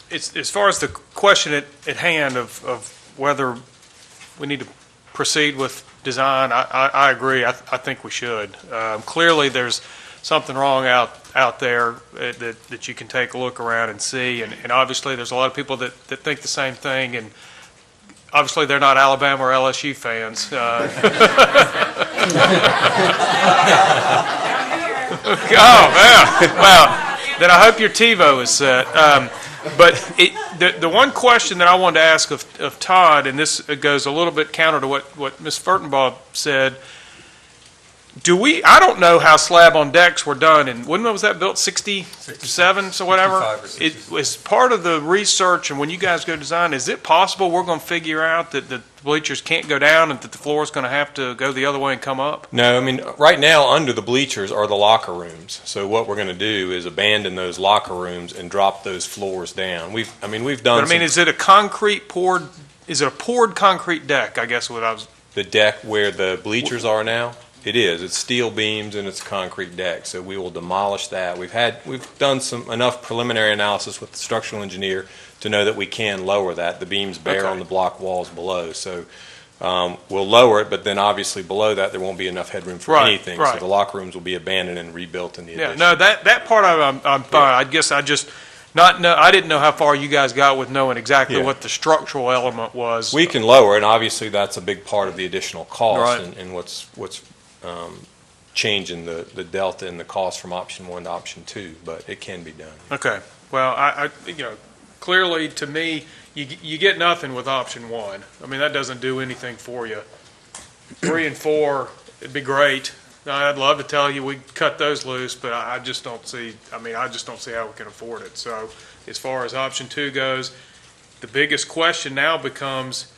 As far as the question at hand of whether we need to proceed with design, I agree. I think we should. Clearly, there's something wrong out there that you can take a look around and see, and obviously there's a lot of people that think the same thing, and obviously they're not Alabama or LSU fans. Oh, man. Well, then I hope your TiVo is set. But the one question that I wanted to ask of Todd, and this goes a little bit counter to what Ms. Furtenbaugh said, I don't know how slab-on-decks were done, and when was that built, 67, so whatever? 65 or 66. It was part of the research, and when you guys go design, is it possible we're going to figure out that the bleachers can't go down and that the floor is going to have to go the other way and come up? No, I mean, right now, under the bleachers are the locker rooms. So what we're going to do is abandon those locker rooms and drop those floors down. We've done But I mean, is it a poured concrete deck, I guess what I was... the deck where the bleachers are now? It is. It's steel beams and it's a concrete deck. So we will demolish that. We've done enough preliminary analysis with the structural engineer to know that we can lower that. The beams bear Okay. on the block walls below. So we'll lower it, but then obviously below that there won't be enough headroom for Right, anything. right. So the locker rooms will be abandoned and rebuilt in the Yeah, addition. no, that part I'm fine. I guess I just I didn't know how far you guys got with knowing exactly Yeah. what the structural element was. We can lower it, and obviously that's a big part of the additional cost Right. and what's changing the delta in the cost from option 1 to option 2, but it can be done. Okay. Well, I clearly to me, you get nothing with option 1. I mean, that doesn't do anything for you. 3 and 4, it'd be great. I'd love to tell you we cut those loose, but I just don't see. I mean, I just don't see how we can afford it. So, as far as option 2 goes, the biggest question now becomes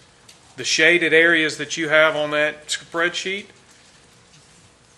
the shaded areas that you have on that spreadsheet.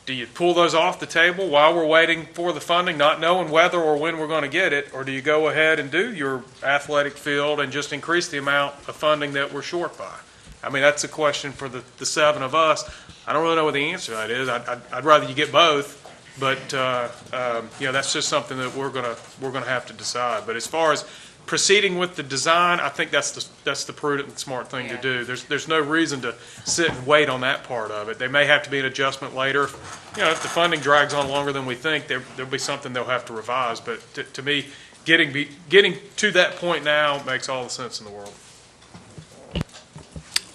Do you pull those off the table while we're waiting for the funding, not knowing whether or when we're going to get it, or do you go ahead and do your athletic field and just increase the amount of funding that we're short by? I mean, that's a question for the 7 of us. I don't really know what the answer to that is. I'd rather you get both, but that's just something that we're gonna have to decide. But as far as proceeding with the design, I think that's the prudent and smart thing to do. There's no reason to sit and wait on that part of it. There may have to be an adjustment later. If the funding drags on longer than we think, there'll be something they'll have to revise. But to me, getting to that point now makes all the sense in the world.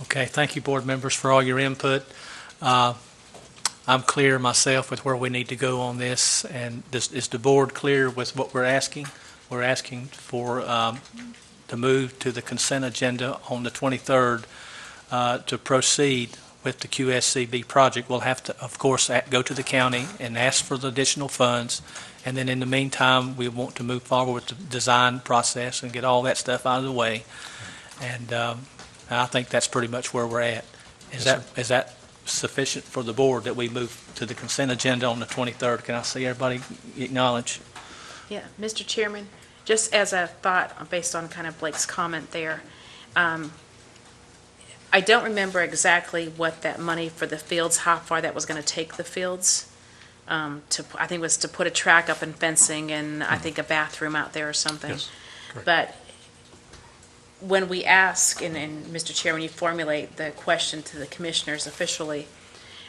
Okay, thank you, board members, for all your input. I'm clear myself with where we need to go on this, and is the board clear with what we're asking? We're asking for to move to the consent agenda on the 23rd to proceed with the QSCB project. We'll have to, of course, go to the county and ask for the additional funds, and then in the meantime, we want to move forward with the design process and get all that stuff out of the way. And I think that's pretty much where we're at. Is that sufficient for the board that we move to the consent agenda on the 23rd? Can I see everybody acknowledge? Yeah, Mr. Chairman, just as a thought based on kind of Blake's comment there, I don't remember exactly what that money for the fields, how far that was going to take the fields. I think it was to put a track up and fencing and I think a bathroom out there or something. Yes, correct. But when we ask, and Mr. Chair, when you formulate the question to the commissioners officially,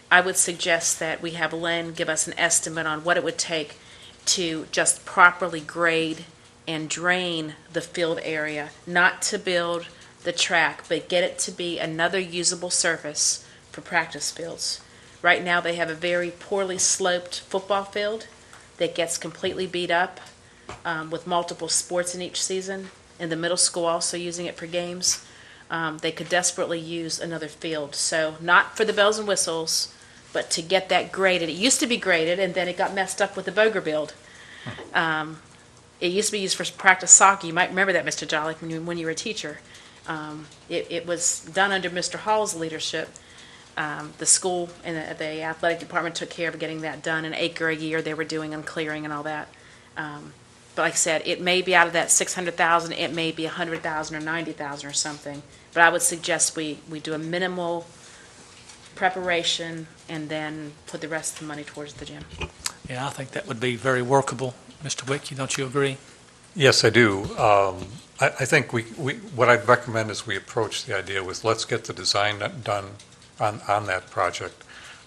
I would suggest that we have Len give us an estimate on what it would take to just properly grade and drain the field area, not to build the track, but get it to be another usable surface for practice fields. Right now, they have a very poorly sloped football field that gets completely beat up with multiple sports in each season, and the middle school also using it for games. They could desperately use another field. So not for the bells and whistles, but to get that graded. It used to be graded, and then it got messed up with the Boger build. It used to be used for practice soccer. You might remember that, Mr. Jolly, when you were a teacher. It was done under Mr. Hall's leadership. The school and the athletic department took care of getting that done. An acre a year they were doing on clearing and all that. But like I said, it may be out of that 600,000, it may be 100,000 or 90,000 or something. But I would suggest we do a minimal preparation and then put the rest of the money towards the gym. Yeah, I think that would be very workable. Mr. Wick, don't you agree? Yes, I do. I think what I'd recommend is we approach the idea with, let's get the design done on that project,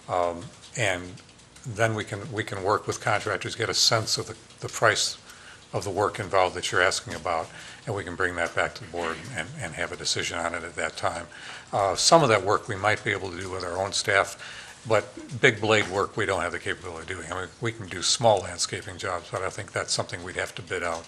and then we can work with contractors, get a sense of the price of the work involved that you're asking about, and we can bring that back to the board and have a decision on it at that time. Some of that work we might be able to do with our own staff, but big blade work we don't have the capability of doing. I mean, we can do small landscaping jobs, but I think that's something we'd have to bid out.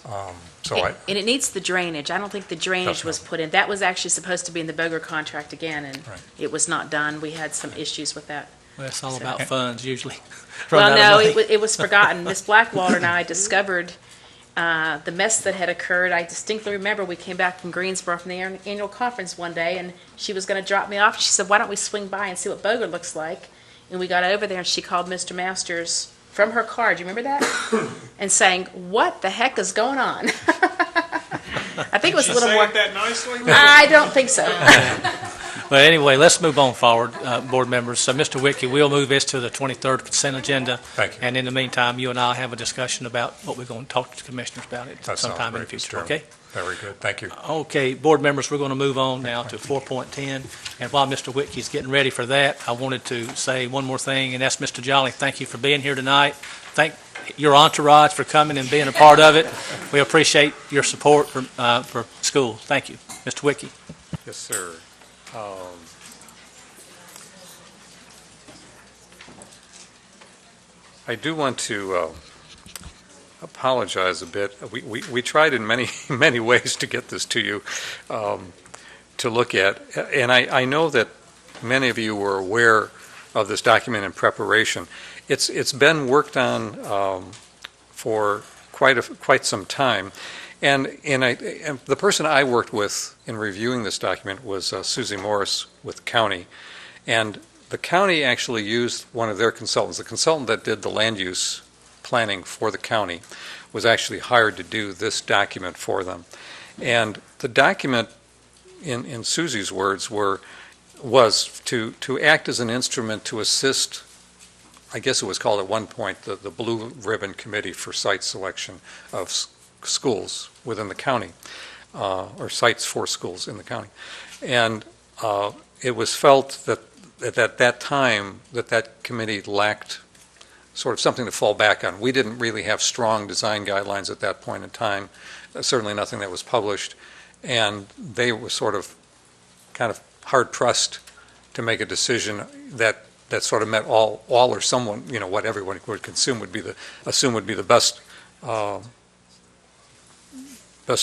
And it needs the drainage. I don't think the drainage was Definitely. put in. That was actually supposed to be in the Boger contract again, and Right. it was not done. We had some issues with that. Well, it's all So- about funds usually. Well, Run out of no, money. it was forgotten. Miss Blackwater and I discovered the mess that had occurred. I distinctly remember we came back from Greensboro from the annual conference one day, and she was going to drop me off. She said, "Why don't we swing by and see what Boger looks like?" And we got over there, and she called Mr. Masters from her car. Do you remember that? And saying, "What the heck is going on?" I think it was a little more. that nicely? I don't think so. But anyway, let's move on forward, board members. So, Mr. Wiki, we'll move this to the 23rd consent agenda. Thank you. And in the meantime, you and I have a discussion about what we're going to talk to the commissioners about it That sounds sometime in the great, Mr. future, Chairman. okay? Very good, thank you. Okay, board members, we're going to move on now to 4.10. And while Mr. Whitkey's getting ready for that, I wanted to say one more thing, and that's Mr. Jolly, thank you for being here tonight. Thank your entourage for coming and being a part of it. We appreciate your support for school. Thank you. Mr. Whitkey. Yes, sir. I do want to apologize a bit. We tried in many, many ways to get this to you to look at, and I know that many of you were aware of this document in preparation. It's been worked on for quite some time, and the person I worked with in reviewing this document was Susie Morris with the county, and the county actually used one of their consultants. The consultant that did the land use planning for the county was actually hired to do this document for them. And the document, in Susie's words, was to act as an instrument to assist, I guess it was called at one point, the Blue Ribbon Committee for Site Selection of schools within the county, or sites for schools in the county. And it was felt that at that time, that committee lacked sort of something to fall back on. We didn't really have strong design guidelines at that point in time, certainly nothing that was published, and they were sort of kind of hard-pressed to make a decision that sort of met all or someone, what everyone would assume would be the best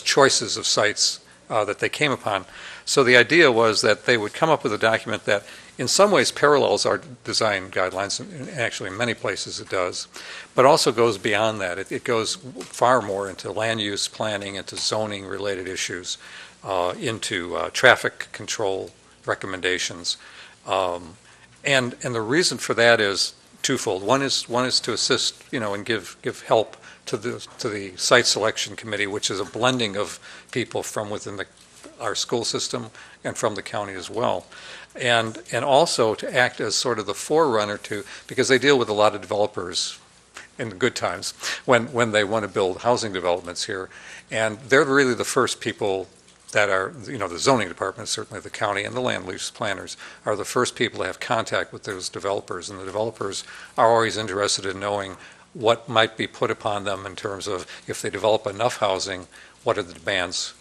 choices of sites that they came upon. So the idea was that they would come up with a document that in some ways parallels our design guidelines, and actually in many places it does, but also goes beyond that. It goes far more into land use planning, into zoning related issues, into traffic control recommendations. And the reason for that is twofold. One is to assist, and give help to the site selection committee, which is a blending of people from within our school system and from the county as well. And also to act as sort of the forerunner because they deal with a lot of developers in the good times when they want to build housing developments here. And they're really the first people that are, the zoning department, certainly the county, and the land use planners are the first people to have contact with those developers. And the developers are always interested in knowing what might be put upon them in terms of if they develop enough housing, what are the demands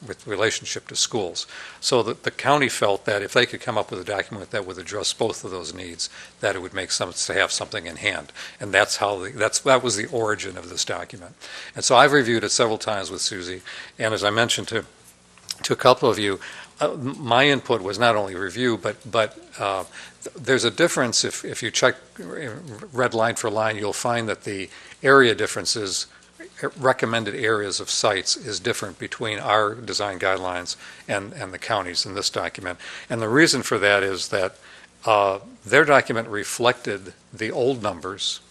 with relationship to schools. So the county felt that if they could come up with a document that would address both of those needs, that it would make sense to have something in hand. And that was the origin of this document. And so I've reviewed it several times with Susie, and as I mentioned to a couple of you, my input was not only review, but there's a difference. If you check red line for line, you'll find that the area differences, recommended areas of sites, is different between our design guidelines and the counties in this document. And the reason for that is that their document reflected the old numbers.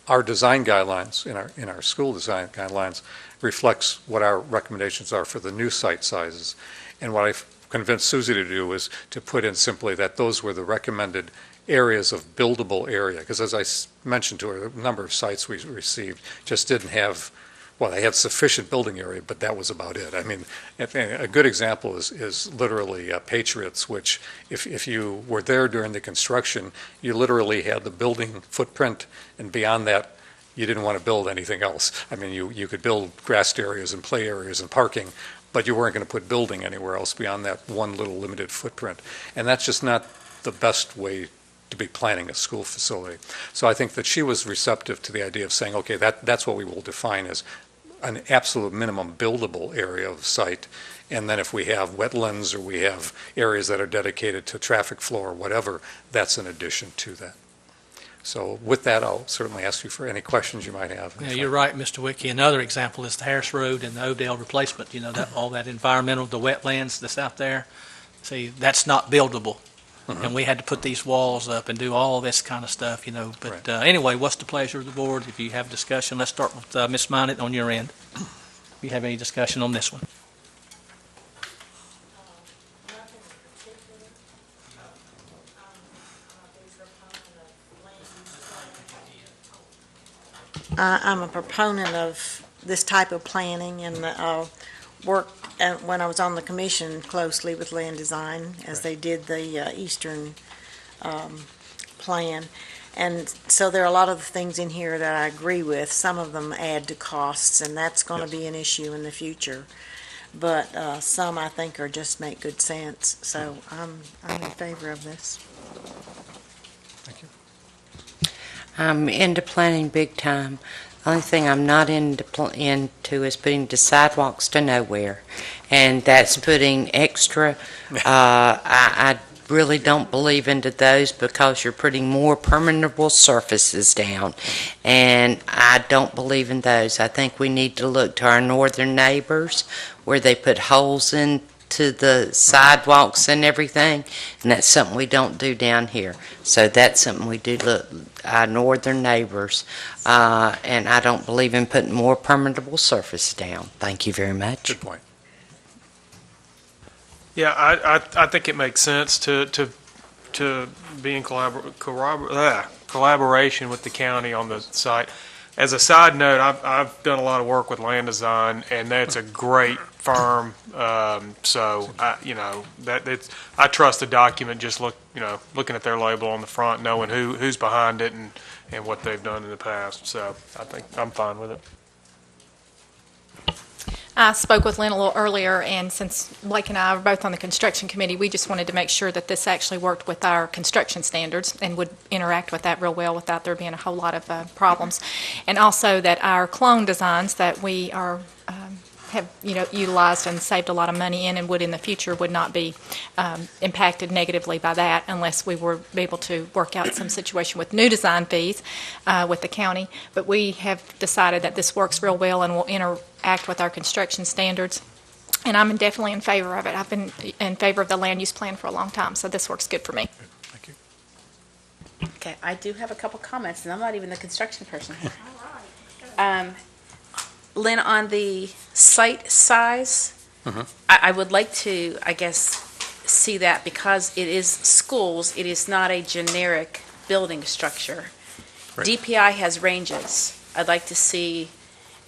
Our design guidelines, in our school design guidelines, reflects what our recommendations are for the new site sizes. And what I've convinced Susie to do is to put in simply that those were the recommended areas of buildable area. Because as I mentioned to her, the number of sites we received just didn't have, they had sufficient building area, but that was about it. I mean, a good example is literally Patriots, which if you were there during the construction, you literally had the building footprint, and beyond that, you didn't want to build anything else. I mean, you could build grassed areas and play areas and parking, but you weren't going to put building anywhere else beyond that one little limited footprint. And that's just not the best way to be planning a school facility. So I think that she was receptive to the idea of saying, okay, that's what we will define as an absolute minimum buildable area of site. And then if we have wetlands or we have areas that are dedicated to traffic flow or whatever, that's an addition to that. So with that, I'll certainly ask you for any questions you might have. Yeah, you're right, Mr. Wiki. Another example is the Harris Road and the Odell replacement, all that environmental, the wetlands that's out there. See, that's not buildable. And we had to put these walls up and do all this kind of stuff, But Right. Anyway, what's the pleasure of the board? If you have discussion, let's start with Ms. Minot on your end. If you have any discussion on this one. I'm a proponent of this type of planning and work when I was on the commission closely with Land Design as they did the Eastern plan. And so there are a lot of things in here that I agree with. Some of them add to costs, and that's going to be an issue in the future. But some I think are just make good sense. So I'm in favor of this. Thank you. I'm into planning big time. The only thing I'm not into is putting the sidewalks to nowhere. And that's putting extra, I really don't believe into those because you're putting more permeable surfaces down. And I don't believe in those. I think we need to look to our northern neighbors where they put holes into the sidewalks and everything. And that's something we don't do down here. So that's something we do look our northern neighbors. And I don't believe in putting more permeable surface down. Thank you very much. Good point. Yeah, I think it makes sense to be in collaboration with the county on the site. As a side note, I've done a lot of work with Land Design, and that's a great firm. So I trust the document. Just looking at their label on the front, knowing who's behind it and what they've done in the past. So I think I'm fine with it. I spoke with Lynn a little earlier, and since Blake and I are both on the construction committee, we just wanted to make sure that this actually worked with our construction standards and would interact with that real well without there being a whole lot of problems. And also that our clone designs that we have utilized and saved a lot of money in and would in the future would not be impacted negatively by that unless we were able to work out some situation with new design fees with the county. But we have decided that this works real well and will interact with our construction standards. And I'm definitely in favor of it. I've been in favor of the land use plan for a long time, so this works good for me. Thank you. Okay, I do have a couple comments, and I'm not even the construction person here. Lynn, on the site size, I would like to, I guess, see that because it is schools, it is not a generic building structure. Right. DPI has ranges. I'd like to see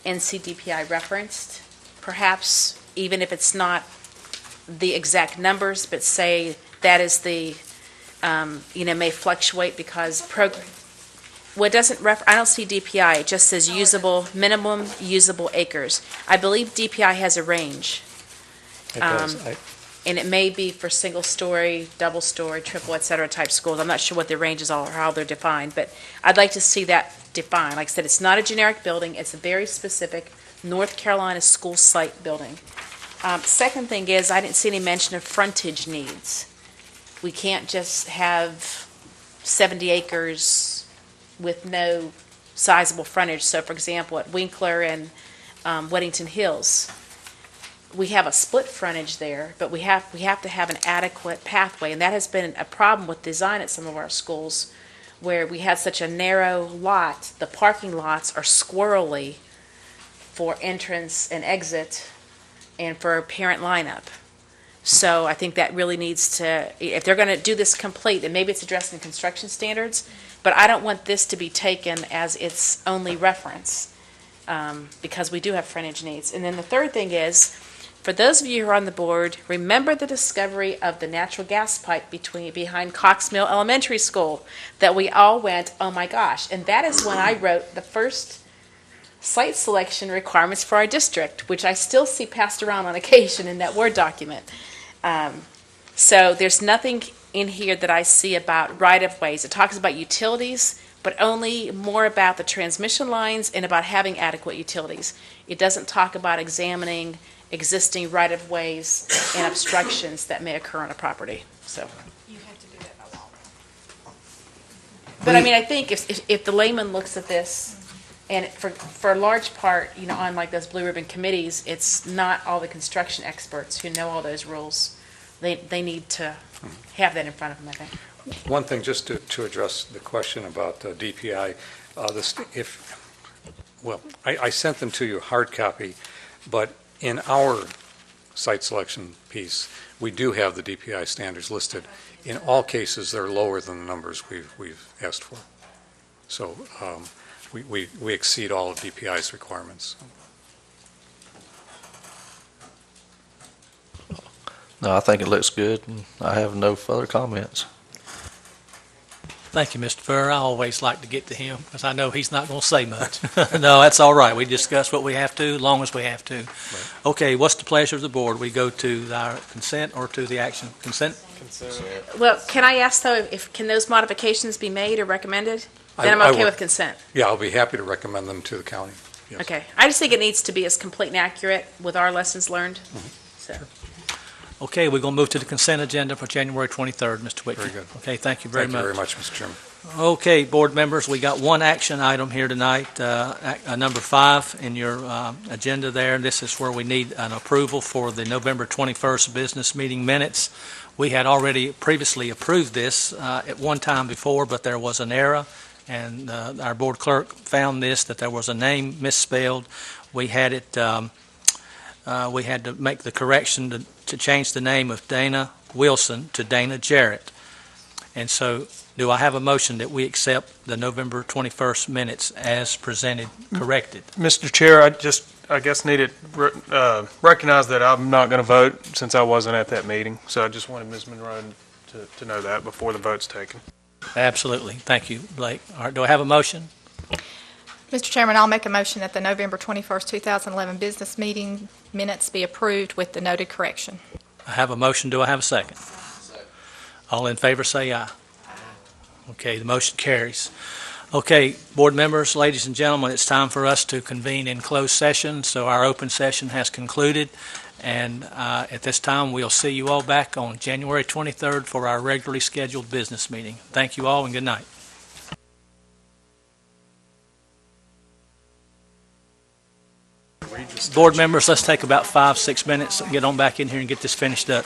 NCDPI referenced, perhaps even if it's not the exact numbers, but say that is the, may fluctuate because what doesn't I don't see DPI, it just says minimum usable acres. I believe DPI has a range. It does. And it may be for single-story, double-story, triple, et cetera type schools. I'm not sure what the ranges are or how they're defined, but I'd like to see that defined. Like I said, it's not a generic building, it's a very specific North Carolina school site building. Second thing is, I didn't see any mention of frontage needs. We can't just have 70 acres with no sizable frontage. So, for example, at Winkler and Weddington Hills, we have a split frontage there, but we have to have an adequate pathway, and that has been a problem with design at some of our schools, where we had such a narrow lot. The parking lots are squirrely for entrance and exit, and for parent lineup. So I think that really needs to, if they're going to do this complete, then maybe it's addressed in construction standards, but I don't want this to be taken as its only reference, because we do have frontage needs. And then the third thing is, For those of you who are on the board, remember the discovery of the natural gas pipe behind Cox Mill Elementary School that we all went, oh my gosh. And that is when I wrote the first site selection requirements for our district, which I still see passed around on occasion in that Word document. So there's nothing in here that I see about right-of-ways. It talks about utilities, but only more about the transmission lines and about having adequate utilities. It doesn't talk about examining existing right-of-ways and obstructions that may occur on a property, so. You have to do that by law. But I mean, I think if the layman looks at this, and for a large part, you know, on like those blue ribbon committees, it's not all the construction experts who know all those rules. They need to have that in front of them, I think. One thing, just to address the question about DPI, I sent them to you hard copy, but in our site selection piece, we do have the DPI standards listed. In all cases, they're lower than the numbers we've asked for. So we exceed all of DPI's requirements. No, I think it looks good, and I have no further comments. Thank you, Mr. Furr. I always like to get to him because I know he's not going to say much. No, that's all right. We discuss what we have to, as long as we have to. Right. Okay, what's the pleasure of the board? We go to our consent or to the action? Consent? Well, can I ask though, can those modifications be made or recommended? Then I'm okay with consent. Yeah, I'll be happy to recommend them to the county. Yes. Okay. I just think it needs to be as complete and accurate with our lessons learned. So. Okay, we're going to move to the consent agenda for January 23rd, Mr. Whitfield. Very good. Okay, thank you very much. Thank you very much, Mr. Chairman. Okay, board members, we got one action item here tonight, number 5 in your agenda there. This is where we need an approval for the November 21st business meeting minutes. We had already previously approved this at one time before, but there was an error, and our board clerk found that there was a name misspelled. We had to make the correction to change the name of Dana Wilson to Dana Jarrett. And so, do I have a motion that we accept the November 21st minutes as presented, corrected? Mr. Chair, I guess need to recognize that I'm not going to vote since I wasn't at that meeting. So I just wanted Ms. Monroe to know that before the vote's taken. Absolutely. Thank you, Blake. All right, do I have a motion? Mr. Chairman, I'll make a motion that the November 21st, 2011 business meeting minutes be approved with the noted correction. I have a motion. Do I have a second? All in favor say aye. Okay, the motion carries. Okay, board members, ladies and gentlemen, it's time for us to convene in closed session. So our open session has concluded. And at this time, we'll see you all back on January 23rd for our regularly scheduled business meeting. Thank you all and good night. Board members, let's take about 5-6 minutes, get on back in here and get this finished up.